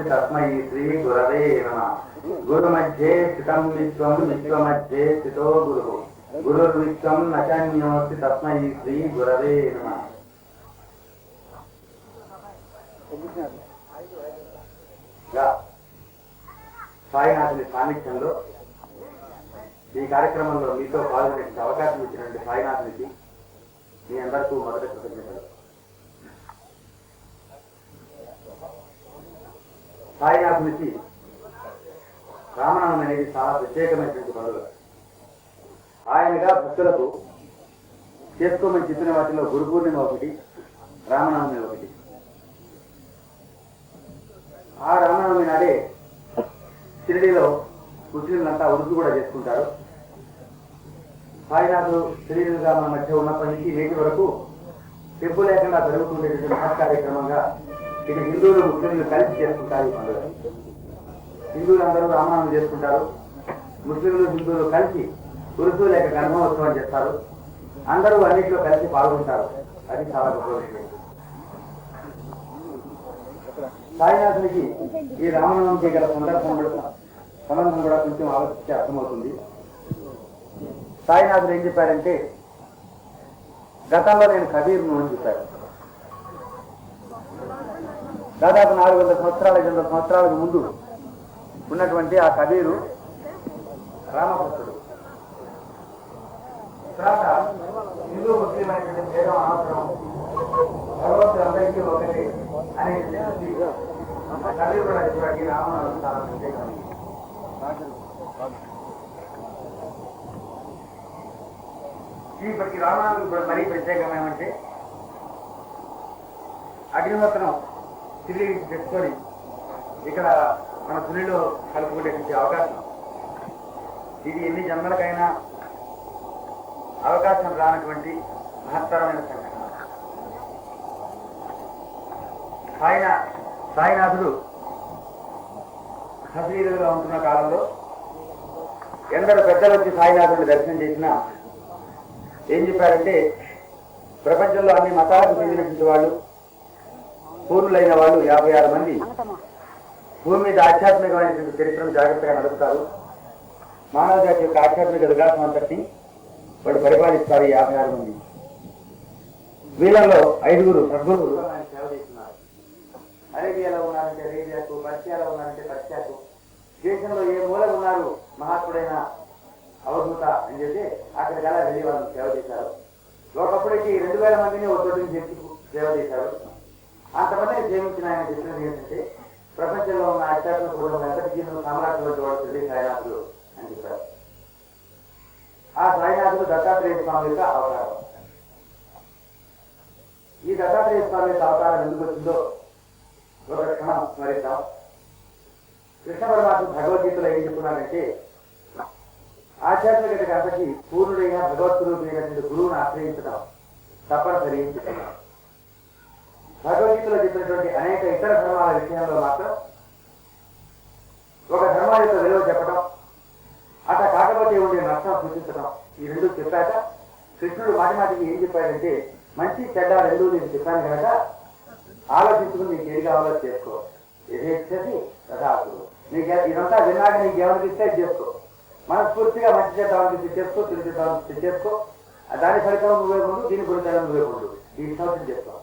तस्मै श्री गुरवे नमः। गुरुमध्ये स्थितं विश्वं विश्वमध्ये स्थितो गुरुः गुरुर्विश्वं न चान्योऽस्ति तस्मै श्री गुरवे नमः। సాయినాథుని సాన్నిధ్యంలో ఈ కార్యక్రమంలో మీతో పాల్గొనే అవకాశం ఇచ్చినటువంటి సాయినాథునికి మీ అందరికీ మొదటి కృతజ్ఞతలు. సాయినాథునికి రామనామం అనేది చాలా ప్రత్యేకమైనటువంటి పండుగ. ఆయనగా భక్తులకు చేసుకోమని చెప్పిన వాటిలో గురు పూర్ణిమ ఒకటి, రామనవమి ఒకటి. ఆ రామనవమి నాడే షిరిడీలో ముస్లింలంతా ఉరుసు కూడా చేసుకుంటారు. సాయినాథుడు షిరిడీలుగా మన మధ్య ఉన్నప్పటి నుంచి నేటి వరకు తెప్పు లేకుండా జరుగుతుండేటువంటి మహత్ కార్యక్రమంగా ఇది హిందువులు ముస్లింలు కలిసి చేసుకుంటారు. ఈ పండుగ హిందువులందరూ రామనామం చేసుకుంటారు, ముస్లింలు హిందువులు కలిసి ఉరుసు లేక గర్భోత్సవం చేస్తారు. అందరూ అన్నింటిలో కలిసి పాల్గొంటారు. అది చాలా గొప్ప విషయం. సాయినాథునికి ఈ రామనామంకి గల సంబంధం కూడా కొంచెం ఆలోచిస్తే అర్థమవుతుంది. సాయినాథుడు ఏం చెప్పారంటే, గతంలో నేను కబీర్ను అని చెప్పారు. దాదాపు 400 సంవత్సరాల 500 సంవత్సరాలకు ముందు ఉన్నటువంటి ఆ కబీరు రామభక్తుడు. తర్వాత హిందూ ముస్లిం అనేటువంటి భేదం అనవసరం, భగవంతుడు అందరికీ ఒకటి అనే కబీరు కూడా చెప్పాడు. ఈ రామనామం చాలా ప్రత్యేకమైనది. ఇప్పటికి రామనామం కూడా మరీ ప్రత్యేకమేమంటే, అగ్నిహోత్రం తిరిగి తెచ్చుకొని ఇక్కడ మన తునిలో కలుపుకునేటువంటి అవకాశం, ఇది ఎన్ని జన్మలకైనా అవకాశం రానటువంటి మహత్తరమైన సంఘటన. సాయినాథుడు హసీలుగా ఉంటున్న కాలంలో ఎందరో పెద్దలు వచ్చి సాయినాథుడిని దర్శనం చేసినా ఏం చెప్పారంటే, ప్రపంచంలో అన్ని మతాలకు చెందినటువంటి వాళ్ళు, పూర్ణులైన వాళ్ళు 56 మంది భూమి మీద ఆధ్యాత్మికమైనటువంటి చరిత్రను జాగ్రత్తగా నడుపుతారు. మానవ జాతి యొక్క ఆధ్యాత్మిక వికాసం అంతటిని వాడు పరిపాలిస్తారు. 56 మంది. వీళ్ళలో 5గురు సద్గురువులు సేవ చేస్తున్నారు. అరేబియాలో ఉన్నారంటే అరేబియాకు, పర్షియాలో ఉన్నారంటే పర్షియాకు, దేశంలో ఏ మూల ఉన్నారు మహాత్ముడైన అవధూత అని చెప్పి అక్కడికి అలా వెళ్ళి వాళ్ళు సేవ చేశారు. ఒకప్పుడైతే 2000 మందిని ఒక చోటు నుంచి సేవ చేశారు. అంతమందిని సేవించిన ఆయన చెప్పినది ఏంటంటే, ప్రపంచంలో ఉన్న ఆధ్యాత్మిక పూర్వం ఎంతటి సామ్రాజ్యం వాడు శ్రీ సాయినాథుడు అని చెప్పారు. ఆ సాయినాథుడు దత్తాత్రేయ స్వామి యొక్క అవతారం. ఈ దత్తాత్రేయ స్వామి యొక్క అవతారం ఎందుకు వచ్చిందో ఒక క్షణం స్మరిద్దాం. కృష్ణ పరమాత్మ భగవద్గీతలో ఏం చెప్తున్నారంటే, ఆధ్యాత్మికత కాబట్టి పూర్ణుడైన భగవద్స్వరూపైనటువంటి గురువును ఆశ్రయించడం తప్పనిసరి అని చెప్తున్నారు. భగవద్గీతలో చెప్పినటువంటి అనేక ఇతర ధర్మాల విషయంలో మాత్రం ఒక ధర్మం యొక్క విలువ చెప్పడం, అట్లా కాకపోతే ఉండే నష్టం సూచించడం, ఈ రెండు చెప్పాక కృష్ణుడు మాటిమాటికి ఏం చెప్పాడంటే, మంచి చెడ్డ రెండు నేను చెప్పాను కనుక ఆలోచించుకుని నీకు ఏది కావాలో చేసుకో, ఏదేది రథాసుడు. నీకు ఇదంతా విన్నాక నీకు ఏమనిపిస్తే చేసుకో, మనస్ఫూర్తిగా మంచి చేద్దామనిపిస్తే చేసుకో, తిరిగి చేద్దామనిపిస్తే చేసుకో, దాని ఫలితం నువ్వే ఉండు, దీని ఫలితం నువ్వే ఉండు, ఈ సంవత్సరం చేసుకో.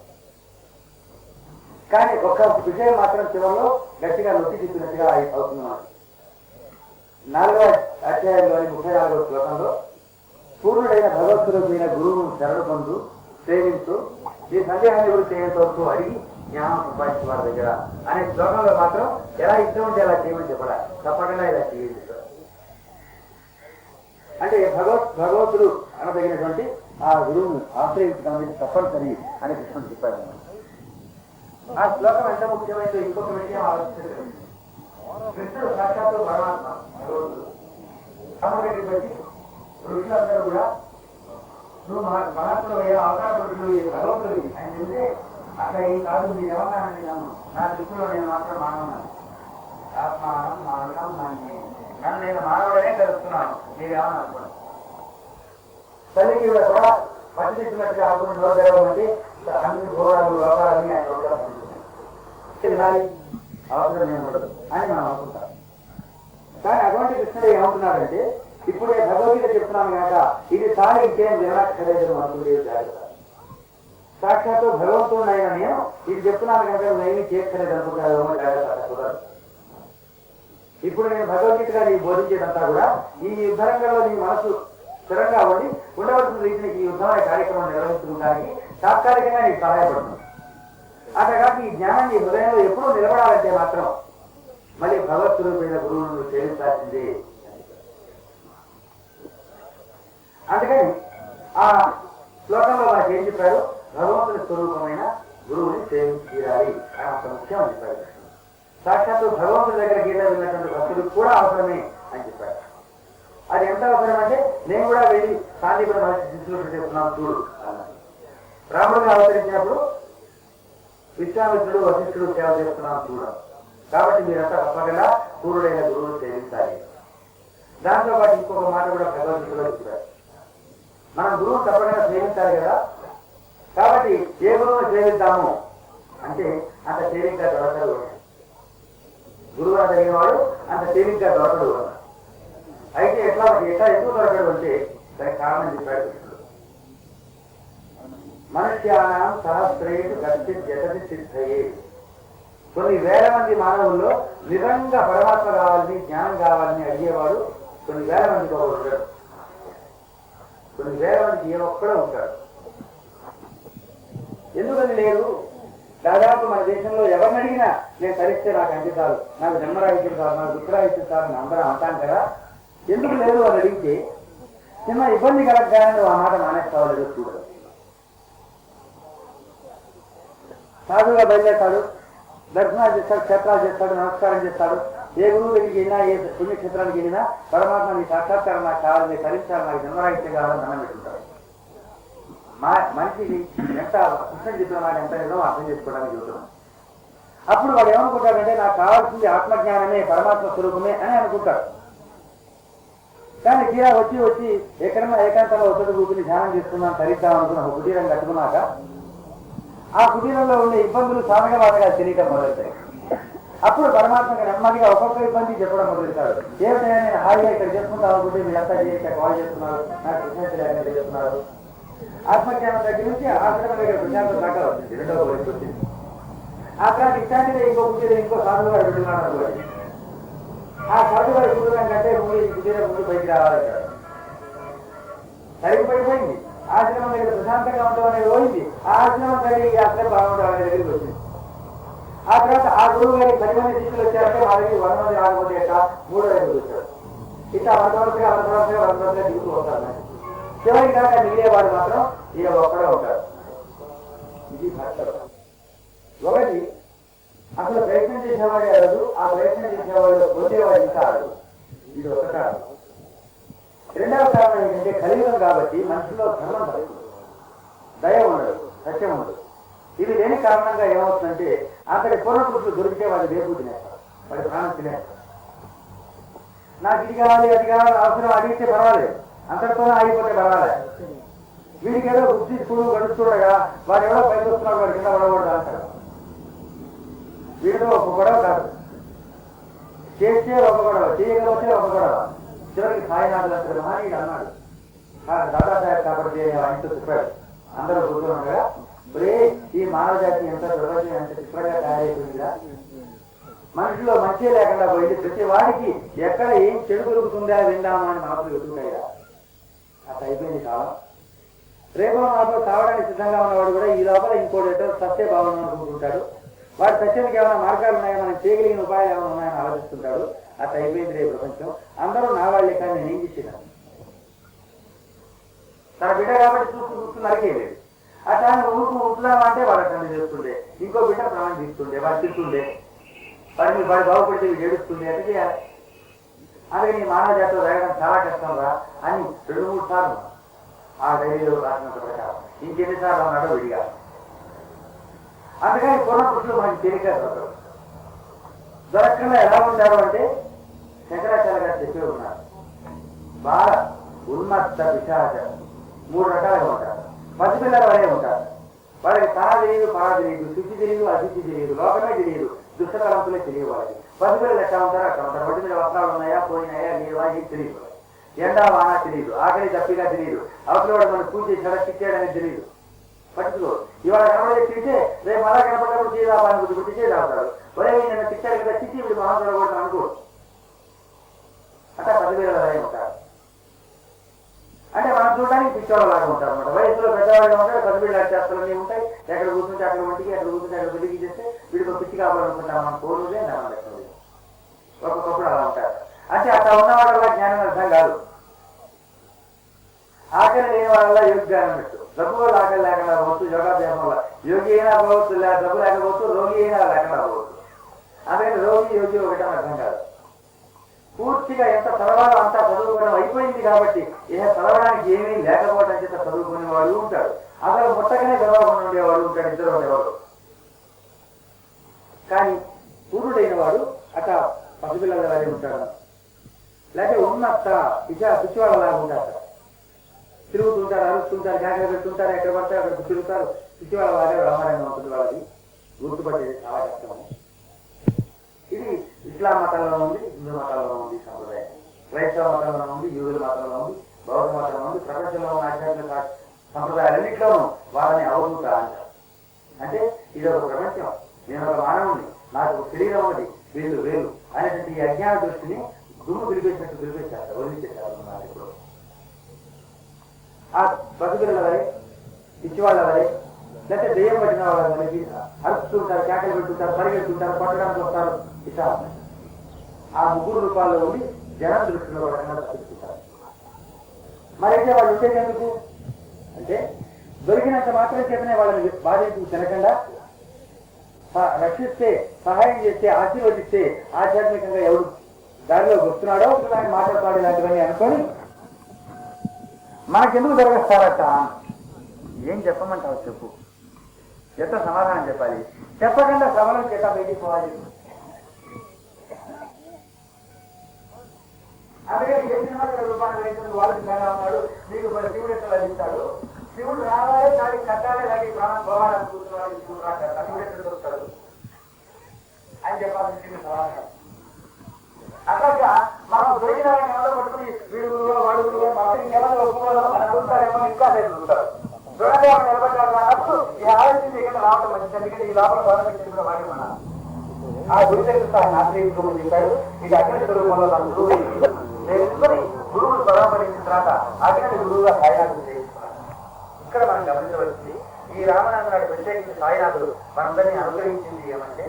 కానీ ఒక్క విషయం మాత్రం చివరిలో గట్టిగా నొక్కి చెప్పినట్టుగా అవుతున్నాం. 4వ అధ్యాయంలోని 34వ శ్లోకంలో పూర్ణుడైన భగవత్స్వరూపైన గురువును శరణు పొందు సేవించు ఈ సందేహాన్ని గురించి చేయడంతో అడిగి జ్ఞానం సంపాదించే వారి దగ్గర అనే శ్లోకంలో మాత్రం ఎలా ఇష్టం ఉంటే అలా చేయమని చెప్పడా, తప్పకుండా ఇలా చేయాలి. అంటే భగవంతుడు అనదగినటువంటి ఆ గురువును ఆశ్రయించడం అనేది తప్పనిసరి అని కృష్ణుడు చెప్పాడు. ఆ శ్లోకం ఎంత ముఖ్యమైనదో ఇంకొక విషయం ఆలోచించలేదు. కృష్ణుడు సాక్షాత్తు పరమాత్మ భగవంతుడు. రాముడిని బట్టి ఋషులందరూ కూడా నువ్వు మహాత్ముడు అయ్యా అవతారపడుతుడు భగవంతుడు ఆయన చెప్తే అక్కడ ఈ కాదు మీరు ఎవరినానని నా దృష్టిలో నేను మాత్రం మానవున్నాను. ఆత్మానం మానవం నన్ను నేను మానవుడనే తెలుస్తున్నాను, మీరేమని అనుకోండి. తల్లికి కూడా పట్టి తెచ్చినట్టుగా ఆకుని నోరదేవంటే అన్ని ఘోరాలు లోకాలని ఆయన తినాలి అవసరం ఏముండదు అని మనం అనుకుంటాం. కానీ అటువంటి కృష్ణుడు ఏమంటున్నాడంటే ఇప్పుడే భగవద్గీత చెప్తున్నాను కనుక ఇది చాలు ఇంకేం వినక్కర్లేదు అనుకునే జాగ్రత్త. సాక్షాత్తు భగవంతుడు అయినా నేను ఇది చెప్తున్నాను కనుక నేనేమి చేయక్కర్లేదు అనుకుంటాను జాగ్రత్త. ఇప్పుడు నేను భగవద్గీతగా నీకు బోధించేదంతా కూడా ఈ యుద్ధరంగంలో నీ మనసు స్థిరంగా ఉండి ఉండవలసిన రీతిని ఈ యుద్ధమైన కార్యక్రమం నిర్వహించుకోవడానికి తాత్కాలికంగా నీకు సహాయపడుతుంది. అక్కడ కాక ఈ జ్ఞానం నీ హృదయంలో ఎప్పుడూ నిలబడాలంటే మాత్రం మళ్ళీ భగవత్స్వరూపమైన గురువును సేవించాల్సిందే. అందుకని ఆ శ్లోకంలో మనకి ఏం చెప్పారు, భగవంతుని స్వరూపమైన గురువుని సేవించి తీరాలి అని అంత ముఖ్యం అని చెప్పారు. సాక్షాత్తు భగవంతుడి దగ్గర గీత వెళ్ళినటువంటి భక్తులు కూడా అవసరమే అని చెప్పారు. అది ఎంత అవసరం అంటే నేను కూడా వెళ్ళి సాందీపురం మహర్షి శిష్యులు చెప్తున్నాను చూడు అన్నారు. రాముడిని అవతరించినప్పుడు విశ్వామిత్రుడు వశిష్ఠుడు సేవ చేస్తున్నాను చూడడం. కాబట్టి మీరంతా తప్పకుండా పూర్వుడైన గురువును సేవించాలి. దాంతో పాటు ఇంకొక మాట కూడా భగవద్గీతలో చెప్పారు, మనం గురువును తప్పకుండా సేవించాలి కదా. కాబట్టి ఏ గురువును సేవిద్దాము అంటే అంత తేలిగ్గా దొరకదు. గురువు జరిగిన వాడు అంత తేలిగ్గా దొరకడు. అయితే ఎట్లా ఎందుకు దొరకడు అంటే దానికి కారణం చెప్పాడు. మనుష్యానం సహస్రేషు కశ్చిత్ జగతి సిద్ధయే. కొన్ని వేల మంది మానవుల్లో నిజంగా పరమాత్మ కావాలని జ్ఞానం కావాలని అడిగేవాడు కొన్ని వేల మందికి ఒకడు ఉంటాడు. కొన్ని వేల మందికి ఏ ఒక్కడో ఉంటాడు. ఎందుకని లేదు? దాదాపు మన దేశంలో ఎవరిని అడిగినా నేను తరిస్తే నాకు అంకితాలు, నాకు జన్మరాహిత్యం కాదు, నాకు దుఃఖరాహిత్యం కాదు అని అందరం అంటాం కదా. ఎందుకు లేదు అని అడిగితే చిన్న ఇబ్బంది కలగగానే నువ్వు ఆ మాట మానేస్తావు లేదో చూడదు. సాధువుగా బయలుదేరతాడు, దర్శనాలు చేస్తాడు, క్షేత్రాలు చేస్తాడు, నమస్కారం చేస్తాడు. ఏ గురువు దగ్గరికి వెళ్ళినా ఏ పుణ్యక్షేత్రానికి వెళ్ళినా పరమాత్మ నీ సాక్షాత్కారం నాకు కావాలి, నేను తరించాలి, నాకు జన్మరాహిత్యం కావాలని దండం పెట్టుకుంటాడు. మనిషికి ఎంత కృష్ణుడు చెప్పిన మాట ఎంత నిజమో అర్థం చేసుకోవడానికి చూస్తున్నాం. అప్పుడు వాడు ఏమనుకుంటాడంటే నాకు కావాల్సింది ఆత్మజ్ఞానమే, పరమాత్మ స్వరూపమే అని అనుకుంటాడు. కానీ తీరా వచ్చి ఎక్కడన్నా ఏకాంతంలో ఒకటి కూర్చుని ధ్యానం చేసుకున్నాను, తరిద్దాం అనుకున్న ఒక కుటీరం కట్టుకున్నాక ఆ కుటీరంలో ఉండే ఇబ్బందులు సాధక బాధగా తెలియటం మొదలెడతాయి. అప్పుడు పరమాత్మకి నెమ్మదిగా ఒక్కొక్క ఇబ్బంది చెప్పడం మొదలెడతాడు. ఏమిటైనా నేను హాయిగా ఇక్కడ చేసుకుంటాం అనుకుంటే మీరంతా ఇక్కడ కాల్ చేస్తున్నారు, నాకు కృష్ణ చేస్తున్నారు. ఆత్మజ్ఞానం దగ్గర నుంచి ఆశ్రమం దగ్గర ప్రశాంతం దాకా వచ్చింది, రెండవ వయసు వచ్చింది. ఆ తర్వాత ఇట్లాంటిదే ఇంకో కుటీరం ఇంకో సాధువు గారు పెట్టుకున్నాడు అనుకోండి. ఆ సాధువు గారు కుటీరం కంటే కుటీరం ముందు పైకి రావాలంటాడు. సరిగిపోయిపోయింది. ఆశ్రమం దగ్గర ప్రశాంతంగా ఉండడం అనేది పోయింది. ఆ ఆశ్రమం కలిగి ఈ ఆశ్రమం బాగుండడం అనే దగ్గరికి వచ్చింది. ఆ తర్వాత ఆ గురువు గారికి 10 మంది శిష్యులు వచ్చారంటే మా దగ్గర 100 మంది రాకపోతే ఎట్లా 3వ దగ్గరికి వచ్చాడు. ఇట్లా వరుసగా దిగుతూ వస్తారు. చివరికి దాకా మిగిలేవాడు మాత్రం ఈయన ఒక్కడే ఉంటాడు. ఇది ఒకటి అసలు ప్రయత్నం చేసేవాడే అడదు, ఆ ప్రయత్నం చేసేవాడు పొందేవాడు ఇంకా అడదు. ఇది ఒక కారణం. రెండవ కారణం ఏంటంటే కలియుగం కాబట్టి మనుషుల్లో ధర్మం తగ్గుతుంది, దయ ఉండదు, సత్యం ఉండదు. ఇది లేని కారణంగా ఏమవుతుందంటే అక్కడి పూర్వపురుషులు దొరికితే వాడి రేపు తినేస్తారు, వాడి ప్రాణం తినేస్తారు. నాకు ఇది కావాలి అది కావాలి అవసరం అడిగితే పర్వాలేదు, అంతటితోనే ఆగిపోతే పర్వాలేదు. వీడికి ఏదో బుద్ధి చూడు గడుస్తుండగా వాడు ఎవరో పైకి వస్తున్నాడు, వాడి కింద పడకూడదు అంటాడు. వీడితో ఒక గొడవ కాదు, చేస్తే ఒక గొడవ, చేయకపోతే ఒక గొడవ. చివరికి సాయినాథులు అంటారు మహానీయుడు అన్నాడు, దాదాసాహెబ్ కాబట్టి ఇంట్లో చెప్పాడు. అందరూ కూర్చున్నాగా ఒరే ఈ మానవ జాతి ఎంత ప్రపంచం ఎంత చిత్రంగా తయారైపోయిందిరా, మనుషుల్లో మంచి లేకుండా పోయింది, ప్రతి వాడికి ఎక్కడ ఏం చెడు దొరుకుతుందా విందామా అని మనసులు వెతుకుతాయిరా. అట్లా అయిపోయింది కాలం. రేపు మాతో తావడానికి సిద్ధంగా ఉన్నవాడు కూడా ఈ లోపల ఇంకోటి ఏదో సత్య భావన అనుకుంటుంటాడు. వాడి సత్యానికి ఏమైనా మార్గాలు ఉన్నాయో, మనం చేయగలిగిన ఉపాయాలు ఏమైనా ఉన్నాయని ఆలోచిస్తుంటాడు. అట్లా అయిపోయింది రేపు ప్రపంచం. అందరూ నా వాళ్ళే కానీ నేనేం చేసేదాన్ని. తన బిడ్డ కాబట్టి చూస్తూ నరికేయలేదు. అట్లా ఉంటున్నామంటే వాడు అట్లా చేస్తుండే, ఇంకో బిడ్డ ప్రాణం తీస్తుండే, వాడు తింటుండే, వాడిని వాడు బాగుపడితే వీడు ఏడుస్తుండే. అట్లా చేయాలి. అందుకని ఈ మానవ జాతిలో వేయడం చాలా కష్టం రా అని 2-3 సార్లు ఆ డైరీలో రాసినంత ప్రకారం ఇంకెన్నిసార్లు అన్నాడో విడిగా. అందుకని పూర్వపురుషులు మనకి తేలిక దొరకకుండా ఎలా ఉంటారు అంటే శంకరాచార్య గారు చెప్పి ఉన్నారు. బాగా ఉన్మత్త పిశాచ 3 రకాలుగా ఉంటారు. పసిపిల్లల వరే ఉంటారు. వాళ్ళకి తన తెలియదు, పరా తెలియదు, శుద్ధి తెలియదు, అశుద్ధి తెలియదు, లోకమే తెలియదు, దుష్టతలంపులే తెలియదు. వాళ్ళకి పసిపిల్లలు ఎట్లా ఉంటారు అట్లా ఉంటారు. ఒంటి మీద వస్త్రాలు ఉన్నాయా, పోయినాయా, లేవా ఏం తెలియదు. ఎండా వాన తెలియదు, ఆకలి తప్పిగా తెలియదు, అవతల వాడు మనం పూజ చేసాడా తిట్టాడని తెలియదు. పట్టుకో ఇవాళ కనబడే తింటే రేపు అలా కనపడినప్పుడు చేయదాపాలని గుర్తు చేయదావుతాడు. ఒరే నేను తిట్టాడు కదా, తిట్టి వీడు మనం చూడకూడదు అనుకో. అట్లా పసిపిల్లల వరే ఉంటారు. అంటే మనం చూడడానికి పిచ్చోళ్ళలాగా ఉంటారు అనమాట. వయసులో పెద్దవాళ్ళగా ఉంటారు, పసిపిల్లల చేస్తలన్నీ ఉంటాయి. ఎక్కడ కూర్చుంటే అక్కడ వంటికి, ఎక్కడ కూర్చుంటే అక్కడ పిల్లికి చేస్తే వీడికి పిచ్చి కావాలనుకుంటాం. మనం కోరుదే మనం లెక్కలేదు. ఒక్కొక్కప్పుడు అలా ఉంటారు. అంటే అట్లా ఉన్నవాళ్ళ వల్ల జ్ఞానం అర్థం కాదు. ఆకలి లేని వాళ్ళ యోగి జ్ఞానం పెట్టు. డబ్బు వల్ల ఆకలి లేకుండా పోవచ్చు, యోగాభ్యాసం వల్ల యోగి అయినా పోవచ్చు, డబ్బు లేకపోవచ్చు, రోగి అయినా లేకుండా పోవచ్చు. అందుకని రోగి యోగి ఒకటే అర్థం కాదు. పూర్తిగా ఎంత చదవాలో అంతా చదువుకోవడం అయిపోయింది కాబట్టి చదవడానికి ఏమీ లేకపోవడం చేత చదువుకునే వాడు ఉంటాడు. అసలు ముట్టగానే చదవకుండా ఉండేవాడు ఉంటాడు. ఇద్దరు ఉండేవాడు. కానీ పూర్ణుడైన వాడు అట్లా పసిపిల్లల వారి ఉంటాడు. లేకపోతే ఉన్నంత పిచ్చివాళ్ళలాగా ఉంటారు. తిరుగుతుంటారు, అరుస్తుంటారు, జాగ్రత్త పెడుతుంటారు, ఎక్కడ పడితే అక్కడ తిరుగుతారు. పిచ్చివాళ్ళ వారే వ్యవహారంగా ఉంటుంది. వాళ్ళది గుర్తుపట్టేది చాలా కష్టము. ఇది ఇస్లాం మతంలో ఉంది, హిందూ మతంలో ఉంది సంప్రదాయం, క్రైస్తవ మతంలో ఉంది, యూదుల మతంలో ఉంది, బౌద్ధ మతంలో ఉంది. ప్రపంచంలో ఉన్న ఆధ్యాత్మిక సంప్రదాయాలన్నింటిలోనూ వాళ్ళని అవధూత అంటారు. అంటే ఇది ఒక ప్రపంచం, నేను ఒక మానవుని, నాకు ఒక శరీరం ఉన్నది, వీళ్ళు వేరు అనేటువంటి ఈ అజ్ఞాన దృష్టిని దుమ్ము దులిపేసినట్టు దులిపేశారు, వదిలించేశారు. ఇప్పుడు ఆ బతుకుల వరే, పిచ్చివాళ్ళ వరే, లేకపోతే దెయ్యం పట్టిన వాళ్ళ వరకు అరుస్తుంటారు, కేకలు పెట్టుకుంటారు, పరిగెడుతుంటారు, కొట్టడానికి వస్తారు. ఇట్లా ఆ 3 రూపాయల్లో ఉండి జనం దృష్టిలో పడకుండా తప్పించుకుంటారు. మరైతే వాళ్ళు ఉండేది ఎందుకు అంటే దొరికినంత మాత్రం చేతనే వాళ్ళని బాధించి తినకుండా రక్షిస్తే, సహాయం చేస్తే, ఆశీర్వదిస్తే ఆధ్యాత్మికంగా ఎవడు దారిలోకి వస్తున్నాడో దాన్ని మాట్లాడతాడు ఇలాంటివన్నీ అనుకొని మనకెందుకు దొరకస్తారట. ఏం చెప్పమంటావు చెప్పు, ఎంత సమాధానం చెప్పాలి? చెప్పకుండా సమాధానం చేత బయటికి పోవాలి. అందుకని ఏ సినిమా రూపాయలు వేసిన వాళ్ళకి బాగా ఉన్నాడు, నీకు శివుడు ఎట్లా లభిస్తాడు, శివుడు రావాలి, దానికి కట్టాలి, దానికి ప్రాణం పోవాలని కూర్చున్నాడు, శివుడు రాక శివుడు ఎక్కడ దొరుకుతాడు అని చెప్పాల్సింది సమాధానం. అట్లాగా మనం దొరికిన ఎవరో పట్టుకుని వీడుగురులో వాడుగురులో ఎవరు ఒప్పుకోవాలో అని అడుగుతారేమో, ఇంకా చూస్తారు. దొరకదేమో నిలబడ్డారు అన్నప్పుడు ఈ ఆలోచన ఇక్కడ రావడం మంచిది. ఎందుకంటే ఈ లోపల గవర్నమెంట్ కూడా వాడమన్నా ఆ గురి దగ్గర ఆయన ఆశ్రయించుకోమని చెప్పాడు. ఇది అగ్ని స్వరూపంలో తన గురువు తెలుసుకొని గురువులు పరామరించిన తర్వాత అగ్ని గురువుగా సాయినాథుడు చేయించుకున్నాడు. ఇక్కడ మనం గమనించవలసింది, ఈ రామనాథ నాడు ప్రత్యేకించి సాయినాథుడు మనందరినీ అనుగ్రహించింది ఏమంటే,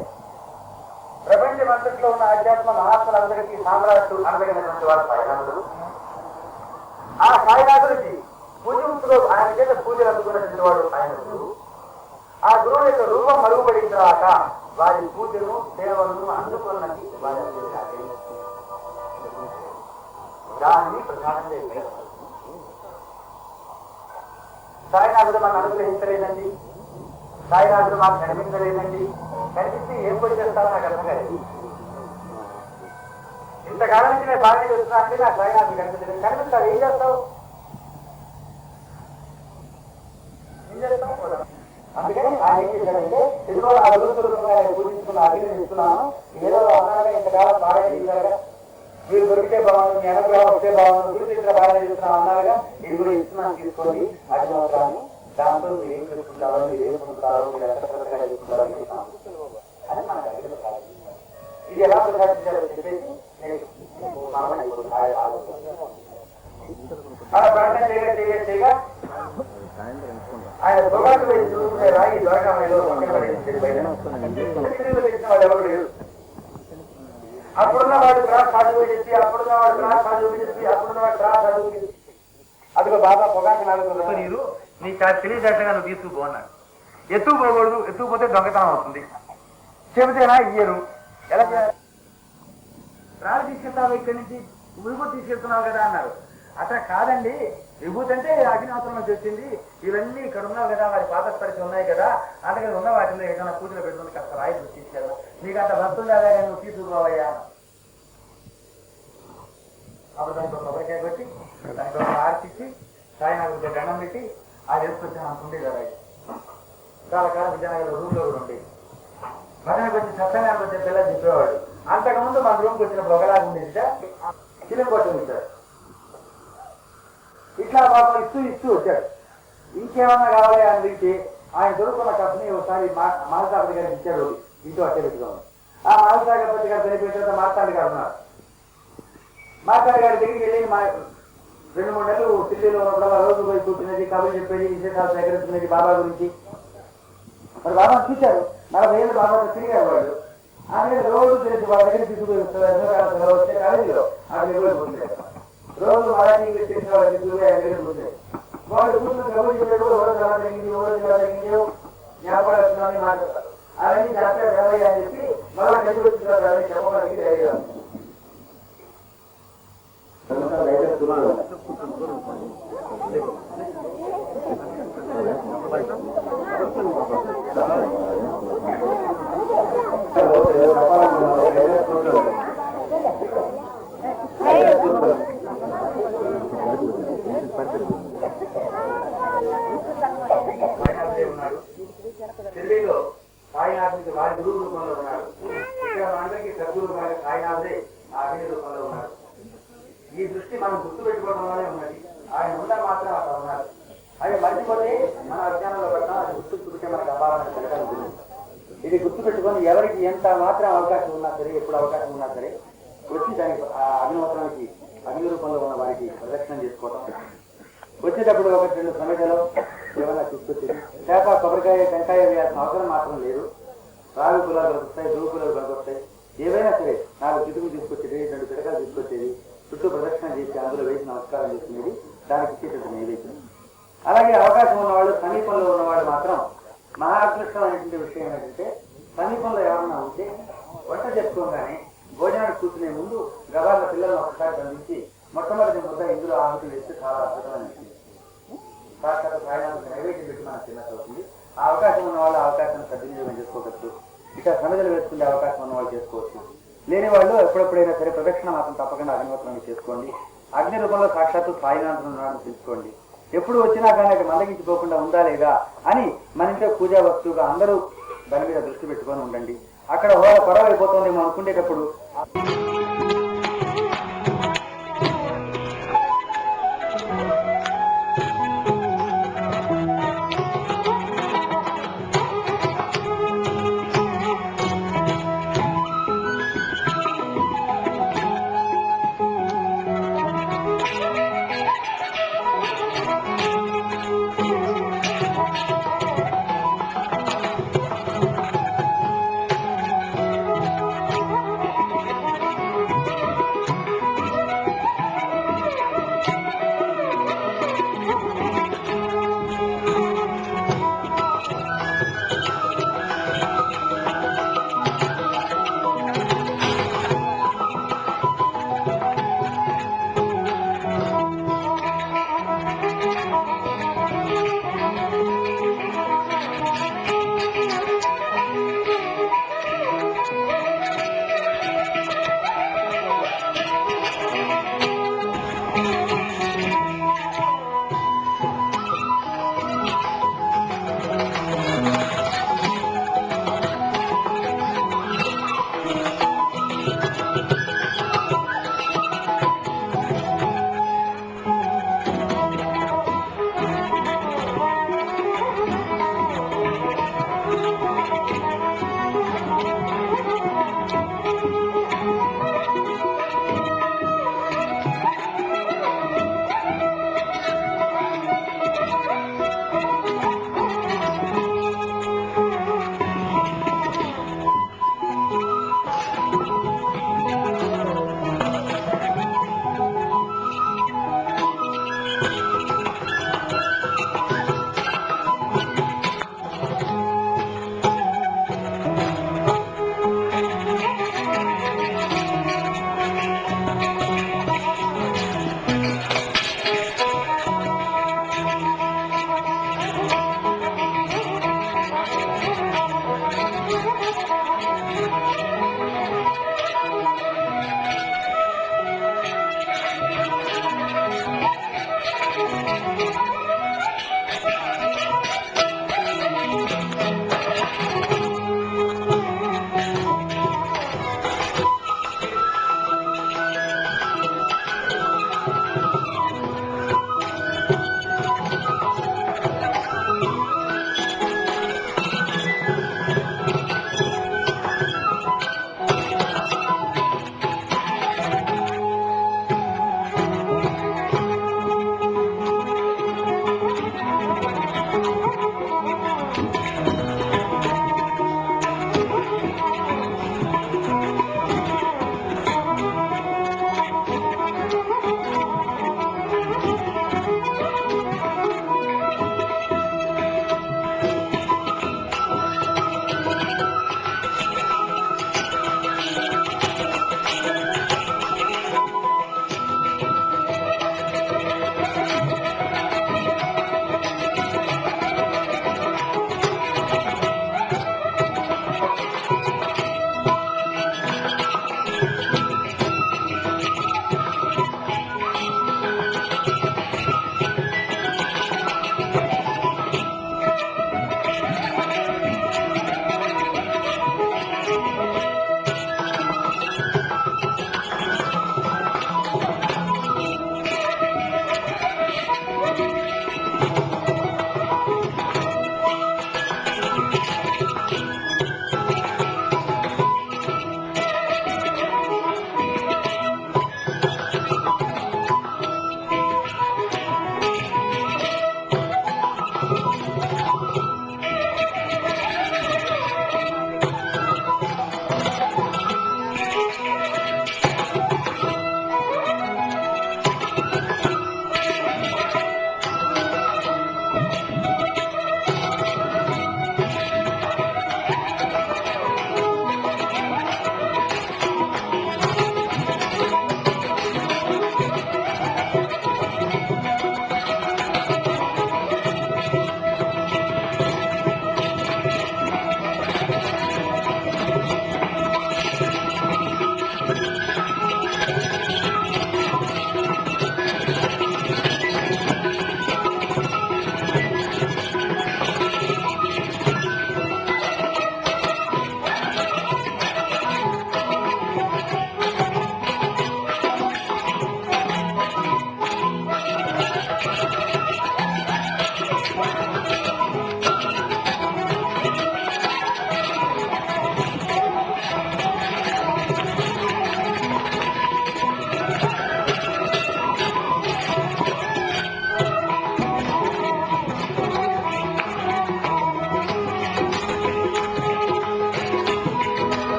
ప్రపంచమంతట్లో ఉన్న ఆధ్యాత్మ మహాత్ములందరికీ సామ్రాట్టు అనదగినటువంటి వారు సాయినాథుడు. ఆ సాయినాథుడికి పూజముక్తులు ఆయన చేత పూజలు అందుకున్నటువంటి వాడు సాయినాథుడు. ఆ గురువు యొక్క రూపం మరుగుపడిన తర్వాత వారి పూజలు సేవలను అందుకున్నది వారి దాన్ని ప్రధానంగా సాయినాథుడు మనం అనుగ్రహించలేదండి, సాయినాథుడు మాకు కనిపించలేదండి. కనిపిస్తే ఏం పూజ చేస్తారో నాకు అర్థం కాలేదు. ఇంతకాలం నుంచి నేను బాగా చేస్తున్నా అంటే నాకు సాయినాథుడు కనిపించలేదు. కనిపిస్తావు, ఏం చేస్తావు? అందుకని ఆయన ఏం చేశాడంటే, ఎదురో అభివృద్ధులుగా పూజించుకున్న అభినందిస్తున్నాను. ఏదో అన్నాగా ఇంతకాలం బాగా చేశారుగా, మీరు దొరికితే బాగుంది, మీ అనుగ్రహం వస్తే బాగుంది, గురి దగ్గర బాగా చేస్తున్నాను అన్నారుగా, ఇది కూడా ఇస్తున్నాను తీసుకోండి అభినందనాన్ని. దాంతో మీరు ఏం చేసుకుంటారో, మీరు ఏం పొందుతారో, మీరు ఎంత ప్రకారం చేసుకుంటారో అని మనకు అడిగిన కాదు. ఇది ఎలా ప్రకాశించాలో చెప్పేసి నేను అలా ప్రార్థన చేయగా ఆయన దొంగకు వెళ్ళి చూసుకునే రాయి దొరకమేదో వాళ్ళు ఎవరు లేరు. అప్పుడున్న వాడు క్రాస్ చదువు చెప్పి, అప్పుడున్న వాడు క్రాస్ చదువు చెప్పి, అప్పుడున్న వాడు క్రాస్ చదువు చెప్పి, అదిగో బాబా పొగాకి నాలుగు నీరు నీకు తెలియజేటగా నువ్వు తీసుకుపోన్నాడు. ఎత్తుకుపోకూడదు, ఎత్తుకుపోతే దొంగతనం అవుతుంది. చెబితేనా ఇయ్యరు. ఎలా రాళ్ళు తీసుకెళ్తావు, ఇక్కడి నుంచి విభూతి తీసుకెళ్తున్నావు కదా అన్నారు. అట్లా కాదండి, విభూతి అంటే అగ్నిహోత్రం నుంచి వచ్చింది, ఇవన్నీ ఇక్కడ ఉన్నావు కదా, వారి పాతస్పరిచి ఉన్నాయి కదా, అందుకని ఉన్న వాటిలో ఏదైనా పూజలు పెట్టుకుని కాస్త రాయి తీసుకెళ్ళా, నీకు అంత భక్తులు లేదా నువ్వు తీసుకుపోవయ్యా. అప్పుడు దానికి ఒక కొబ్బరికాయ పెట్టి, దానికి ఒక ఆర్చిచ్చి, సాయినాథుడికి దండం పెట్టి అది వేసుకొచ్చిన అంత ఉండేది రాయి. చాలా కాలం విజయనగరం రూమ్ లో కూడా ఉండేది. భజనకు వచ్చి సత్సంగానికి వచ్చే పిల్లలు చెప్పేవాడు. అంతకుముందు మన రూమ్కి వచ్చినప్పుడు ఒకలాగా ఉండేది సార్, చిన్న కొట్టింది సార్. ఇట్లా పాపం ఇస్తూ వచ్చాడు. ఇంకేమన్నా కావాలి అని అడిగితే ఆయన దొరుకున్న కప్పుని ఒకసారి మాలసాగపతి గారికి ఇచ్చాడు. ఇంటూ అట్టే పెట్టుకోండి. ఆ మాలసాగపతి గారు చనిపోయిన తర్వాత మార్తాండి గారు ఉన్నారు. మార్తాండి గారి దగ్గరికి వెళ్ళి 2-3 నెలలు ఢిల్లీలో ఉన్నప్పుడు రోజు పోయి కూర్చునేది, కబుర్లు చెప్పేది, విశేషాలు సేకరించుకునేది బాబా గురించి. మరి బాబా చూశారు, 40 ఏళ్ళు బాబాతో తిరిగారు వాళ్ళు. ఆమె రోజు తెలిసి వాళ్ళ దగ్గర తీసుకుపోయి వచ్చే కాలేజీలో అక్కడ రోజు మరాఠీ చేసిన వాళ్ళ దగ్గర కూర్చుంది. వాళ్ళు కూర్చుని కబుర్లు చెప్పేటప్పుడు ఎవరో ఎలా జరిగింది, ఎలా జరిగిందో జ్ఞాపకాలు మాట్లాడతారు. అవన్నీ డాక్టర్ దేవయ్య అని చెప్పి మళ్ళా కలిసి వచ్చిన చెప్పడానికి ధైర్యం. ఢిల్లీలో సాయినాథుడికి వారి గురువు రూపంలో ఉన్నాడు. ఇక్కడ అందరికీ సద్గురు గారి సాయినాథుడే ఆ అగ్ని రూపంలో ఉన్నాడు. ఈ దృష్టి మనం గుర్తుపెట్టుకోవడంలోనే ఉన్నది. ఆయన ఉన్న మాత్రం అక్కడ ఉన్నారు. అవి మర్చిపోతే మన అజ్ఞానంలో పడతాం. అది గుర్తుపెట్టుకుంటే మనకు అపారమైన జరగడం గురించి. ఇది గుర్తుపెట్టుకొని ఎవరికి ఎంత మాత్రం అవకాశం ఉన్నా సరే, ఎప్పుడు అవకాశం ఉన్నా సరే వచ్చి దానికి అగ్నిహోత్రానికి అగ్ని రూపంలో ఉన్న వారికి ప్రదక్షిణం చేసుకోవడం. వచ్చేటప్పుడు 1-2 సమస్యలో ఏమైనా తీసుకొచ్చేది. చేప, కొబ్బరికాయ, టెంకాయ వేయాల్సిన అవసరం మాత్రం లేదు. రావి కులాలు కలుగుతాయి, దువ్వు కులాలు కలుగుతాయి. ఏవైనా సరే 4 చితుకులు తీసుకొచ్చేది, 2 పిడకలు తీసుకొచ్చేది, చుట్టూ ప్రదక్షిణ చేసి అందులో వేసి నమస్కారం చేసుకునేది దానికి ఇచ్చేటట్టు నైవేద్యం. అలాగే అవకాశం ఉన్నవాళ్ళు, సమీపంలో ఉన్నవాళ్ళు మాత్రం మహా అదృష్టమైనటువంటి విషయం ఏంటంటే, సమీపంలో ఎవరన్నా ఉంటే వంట చేసుకోగానే భోజనానికి కూర్చునే ముందు గబాల పిల్లలను ఒకసారి బంధించి మొట్టమొదటి ముద్ద ఇందులో ఆహుతి వేస్తే చాలా అద్భుతమైన విషయం. సాక్షాత్ సాయినాథుడికి నైవేద్యం పెట్టి మనకు చిన్నది అవుతుంది. ఆ అవకాశం ఉన్న వాళ్ళు అవకాశాన్ని సద్వినియోగం చేసుకోవచ్చు. ఇక సమిధలు వేసుకునే అవకాశం ఉన్న వాళ్ళు చేసుకోవచ్చు. లేని వాళ్ళు ఎప్పుడెప్పుడైనా సరే ప్రదక్షిణ మాత్రం తప్పకుండా అగ్నిహోత్రాన్ని చేసుకోండి. అగ్ని రూపంలో సాక్షాత్తు సాయినాథుడు ఉన్నాడని తెలుసుకోండి. ఎప్పుడు వచ్చినా కానీ అది మందగించిపోకుండా ఉందా లేదా అని మన ఇంట్లో పూజా వస్తువుగా అందరూ దాని మీద దృష్టి పెట్టుకొని ఉండండి. అక్కడ పొరవ అయిపోతుంది మనం అనుకునేటప్పుడు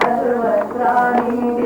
सर्वत्राणि